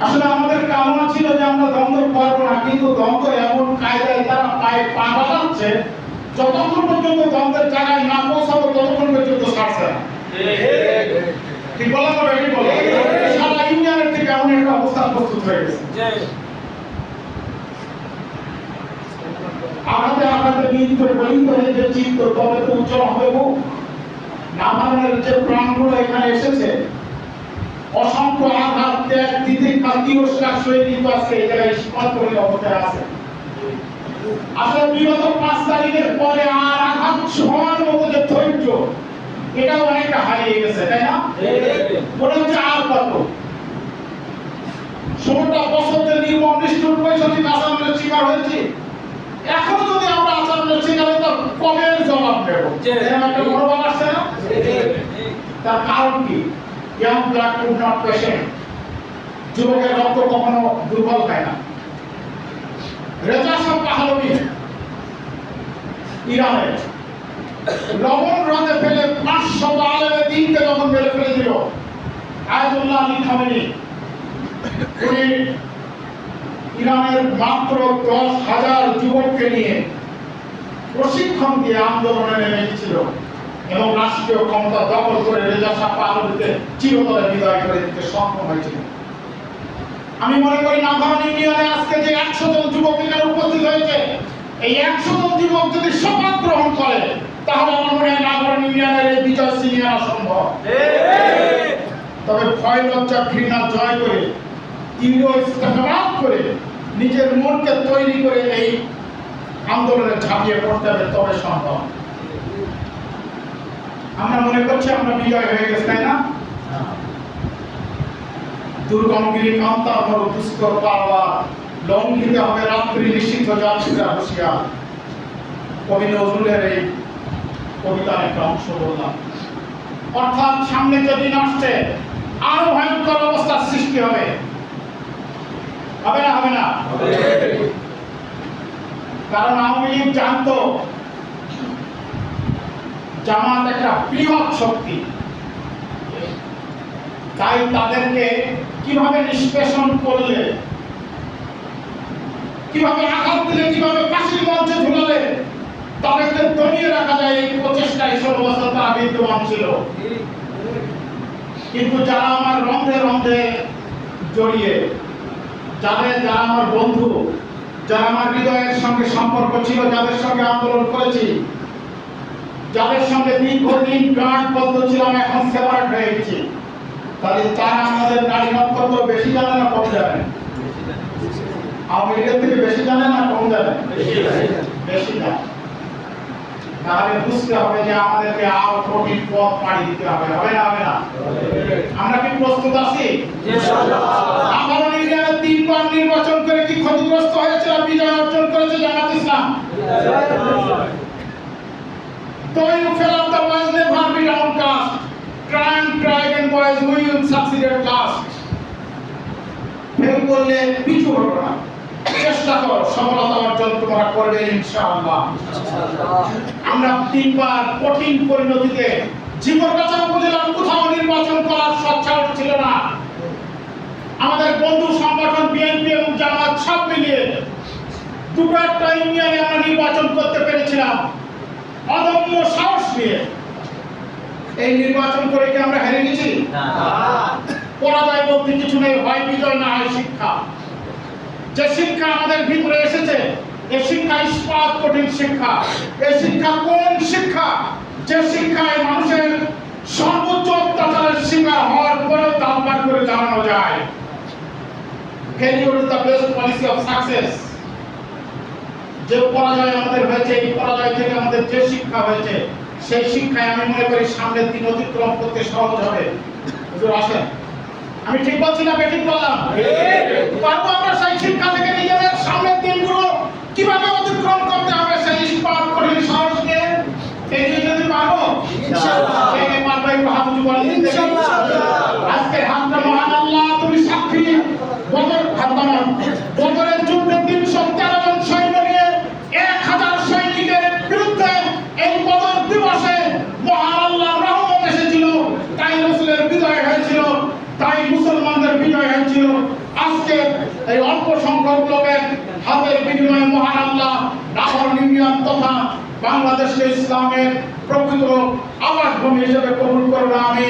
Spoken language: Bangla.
আসলে আমাদের কামনা ছিল যে আমরা দ্বন্দ্ব করবো না, কিন্তু দ্বন্দ্ব এমন কায়দায় তারা পায়ে পা বাড়াচ্ছে, যতক্ষণ পর্যন্ত দ্বন্দ্বের জায়গায় না পৌঁছাবো ততক্ষণ পর্যন্ত ছাড়ছে না। ঠিক বললাম না? ঠিক বললাম। সারা ইউনিয়নের থেকে এমন একটা অবস্থা প্রস্তুত হয়ে গেছে। আমাদের নিত্য বলিত হয়ে যে চিত্ত, তবে তো উজ্জ্বল হবে মুখ। নামানের যে প্রাণগুলো এখানে এসেছে, অসংখ্য আঘাত, ত্যাগ, তিতিক্ষা, তিরস্কার সয়ে কিন্তু আজকে এই জায়গায় স্পষ্ট করে অবস্থায় আছে। আসলে বিগত 5 তারিখের পরে আর আঘাত সমান মতো যে ধৈর্য, এটাও অনেকটা হারিয়ে গেছে, তাই না? মনে হচ্ছে আর কত 16টা বছর যে নির্মম নিষ্ঠুর পৈশাচিক আচরণের শিকার হয়েছি, এখন যদি আমরা আচরণের শিকার হই তো কবে জবাব দেব? এরকম একটা মনোভাব আসছে না? তার কারণ কি? young blood could not patient, যুবকের রক্ত কখনো দুর্বল হয় না। রেজা শাহ পাহলভী ইরানের লবণ হ্রদে ফেলে 500 আলেমের দিনকে যখন মেরে ফেলে দিল আয়াতুল্লাহ আলী খামেনি, উনি ইরানের মাত্র 10,000 যুবককে নিয়ে প্রশিক্ষণ দিয়ে আন্দোলনে নেমে গেছিল এবং রাষ্ট্রীয় ক্ষমতা দখল করে রেজা শাহ পাহলভীকে চিরতরে বিদায় করে দিতে সক্ষম হয়েছিল। আমি মনে করি নামধারণ ইউনিয়নে আজকে যে 100 জন যুবক এখানে উপস্থিত হয়েছে, এই 100 জন যুবক যদি শপথ গ্রহণ করে, তাহলে আমার মনে হয় নামধারণ ইউনিয়নের এই বিজয় ছিনিয়ে আনা সম্ভব। তবে ভয়, লজ্জা, ঘৃণা জয় করে, ইগো ইস্তেকরার করে, নিজের মনকে তৈরি করে এই আন্দোলনে ঝাঁপিয়ে পড়তে হবে, তবে সম্ভব। আমরা মনে করছি আমরা বিজয় হয়ে গেছে, তাই না? দুর্গমগিরি কান্তা মরু পুষ্কর পাওয়া, লঙ্ঘিত হবে রাত্রি নিষিদ্ধ যাত্রীরা হুঁশিয়ার। কবি নজরুলের এই কবিতার একটা অংশ বললাম। অর্থাৎ সামনে যে দিন আসছে, আরো ভয়ঙ্কর অবস্থার সৃষ্টি হবে। হবে না? হবে না? কারণ আওয়ামী লীগ জানতো জামাত একটা বৃহৎ শক্তি, তাই তাদেরকে কিভাবে নিষ্পেষণ করলে, কিভাবে আঘাত দিলে, কিভাবে ফাঁসির মঞ্চে ঝুলালে তাদেরকে দমিয়ে রাখা যায়, এই প্রচেষ্টায় 16 বছর তারা বিদ্যমান ছিল। কিন্তু যারা আমার রন্ধে রন্ধে জড়িয়ে, যারা আমার বন্ধু, যারা আমার হৃদয়ের সঙ্গে সম্পর্ক ছিল, যাদের সঙ্গে আন্দোলন করেছি, যাদের সঙ্গে দীর্ঘদিন গাঁটবদ্ধ ছিলাম, এখন সেপারেট হয়ে গেছি, তাহলে তারা আমাদের নারী নক্ষত্র বেশি জানে না কম জানে? আওয়ামী লীগের থেকে বেশি জানে না কম জানে? বেশি জানে। তাহলে বুঝতে হবে যে আমাদেরকে আরো কঠিন পথ পাড়ি দিতে হবে। হবে না? হবে না? আমরা কি প্রস্তুত আছি? আমার ইউনিয়নে 3 বার নির্বাচন করে কি ক্ষতিগ্রস্ত হয়েছে আর বিজয় অর্জন করেছে জামাত ইসলাম? Though you fell off the boys, never be downcast. Try and try again, boys. We will succeed at last. Fail করলে পিছু হটো না, চেষ্টা করো, সফলতা অর্জন তোমরা করবে ইনশাআল্লাহ। আমরা 3 বার কঠিন পরিণতিতে জীবনগাছা উপজেলার কোথাও নির্বাচন করার সচ্ছল ছিল না। আমাদের বন্ধু সংগঠন বিএনপি এবং জামাত সব মিলিয়ে দুটো একটা ইউনিয়নে আমরা নির্বাচন করতে পেরেছিলাম অদম্য সাহস নিয়ে। এই নির্বাচন করে কি আমরা হেরে গেছি? না। পরাজয় বলতে কিছু নেই, হয় বিজয় না হয় শিক্ষা। যে শিক্ষা আমাদের ভিতরে এসেছে, এই শিক্ষা ইস্পাত কঠিন শিক্ষা। এই শিক্ষা কোন শিক্ষা? যে শিক্ষায় মানুষের সর্বোচ্চ অত্যাচারের শিকার হওয়ার পরেও তালবাদ করে জানানো যায়। Failure is the best policy of success. যে পরাজয় আমাদের হয়েছে, এই পরাজয় থেকে আমাদের যে শিক্ষা হয়েছে, সেই শিক্ষায় আমি মনে করি সামনের দিন অতিক্রম করতে সহজ হবে। হুজুর আসেন, আমি ঠিক বলছি না বেঠিক বললাম? পারবো আমরা সেই শিক্ষা থেকে নিজেদের সামনের দিনগুলো কিভাবে অতিক্রম করতে হবে সেই ইস্পাত কঠিন সাহস নিয়ে এগিয়ে যেতে পারবো ইনশাআল্লাহ। কে পারবে একটু হাত উঁচু করে দিন ইনশাআল্লাহ। আজকের হাতটা মহান আল্লাহ তুমি সাক্ষী। বদর ভাবনাম বদরের যুদ্ধে 313 জন সৈন্য নিয়ে 1000 সৈনিকের বিরুদ্ধে এই বদর দিবসে মহান আল্লাহর রহমত এসেছিল, তাই রাসূলের বিজয় হয়েছিল, তাই মুসলমানদের বিজয় হয়েছিল। ছিল। আজকে এই অল্প সংখ্যক লোকের হাতের বিনিময়ে মহান আল্লাহ লাহোর ইউনিয়ন তথা বাংলাদেশকে ইসলামের প্রকৃত আবাসভূমি হিসেবে কবুল করুন। আমি